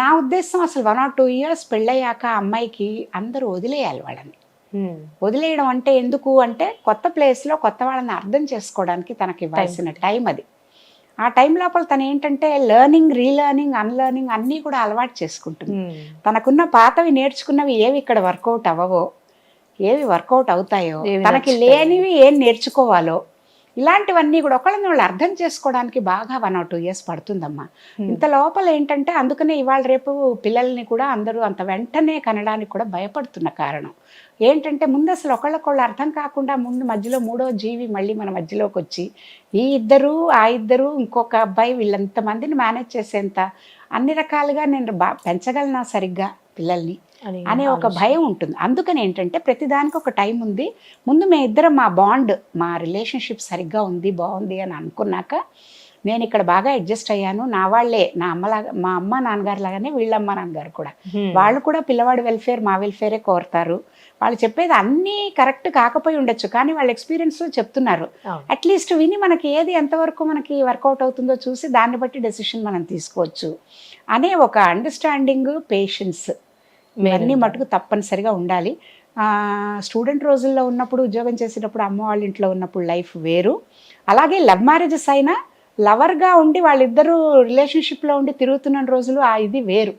నా ఉద్దేశం అసలు 1 or 2 ఇయర్స్ పెళ్ళయ్యాక అమ్మాయికి అందరూ వదిలేయాలి వాళ్ళని. వదిలేయడం అంటే ఎందుకు అంటే కొత్త ప్లేస్లో కొత్త వాళ్ళని అర్థం చేసుకోవడానికి తనకి ఇవ్వాల్సిన టైం అది. ఆ టైం లోపల తను ఏంటంటే లెర్నింగ్, రీలెర్నింగ్, అన్లెర్నింగ్ అన్నీ కూడా అలవాటు చేసుకుంటుంది. తనకున్న పాతవి నేర్చుకున్నవి ఏవి ఇక్కడ వర్కౌట్ అవ్వవో, ఏవి వర్కౌట్ అవుతాయో, తనకి లేనివి ఏం నేర్చుకోవాలో, ఇలాంటివన్నీ కూడా ఒకళ్ళని వాళ్ళు అర్థం చేసుకోవడానికి బాగా 1 or 2 ఇయర్స్ పడుతుందమ్మా. ఇంత లోపల ఏంటంటే అందుకనే ఇవాళ రేపు పిల్లల్ని కూడా అందరూ అంత వెంటనే కనడానికి కూడా భయపడుతున్న కారణం ఏంటంటే ముందు అసలు ఒకళ్ళకొళ్ళు అర్థం కాకుండా ముందు మధ్యలో మూడో జీవి మళ్ళీ మన మధ్యలోకి వచ్చి ఈ ఇద్దరు ఆ ఇద్దరు ఇంకొక అబ్బాయి వీళ్ళంతమందిని మేనేజ్ చేసేంత అన్ని రకాలుగా నేను పెంచగలనా సరిగ్గా పిల్లల్ని అనే ఒక భయం ఉంటుంది. అందుకని ఏంటంటే ప్రతిదానికి ఒక టైం ఉంది. ముందు మేమిద్దరం మా బాండ్, మా రిలేషన్షిప్ సరిగ్గా ఉంది, బాగుంది అని అనుకున్నాక నేను ఇక్కడ బాగా అడ్జస్ట్ అయ్యాను. నా వాళ్ళే, నా అమ్మలాగా, మా అమ్మ నాన్నగారు లాగానే వీళ్ళమ్మ నాన్నగారు కూడా, వాళ్ళు కూడా పిల్లవాడి వెల్ఫేర్ మా వెల్ఫేరే కోరుతారు. వాళ్ళు చెప్పేది అన్నీ కరెక్ట్ కాకపోయి ఉండొచ్చు, కానీ వాళ్ళ ఎక్స్పీరియన్స్లో చెప్తున్నారు. అట్లీస్ట్ విని మనకి ఏది ఎంతవరకు మనకి వర్కౌట్ అవుతుందో చూసి దాన్ని బట్టి డెసిషన్ మనం తీసుకోవచ్చు అనే ఒక అండర్స్టాండింగ్, పేషెన్స్ ఇవన్నీ మటుకు తప్పనిసరిగా ఉండాలి. స్టూడెంట్ రోజుల్లో ఉన్నప్పుడు, ఉద్యోగం చేసేటప్పుడు, అమ్మ వాళ్ళ ఇంట్లో ఉన్నప్పుడు లైఫ్ వేరు. అలాగే లవ్ మ్యారేజెస్ అయినా లవర్గా ఉండి వాళ్ళిద్దరూ రిలేషన్షిప్లో ఉండి తిరుగుతున్న రోజులు ఇది వేరు.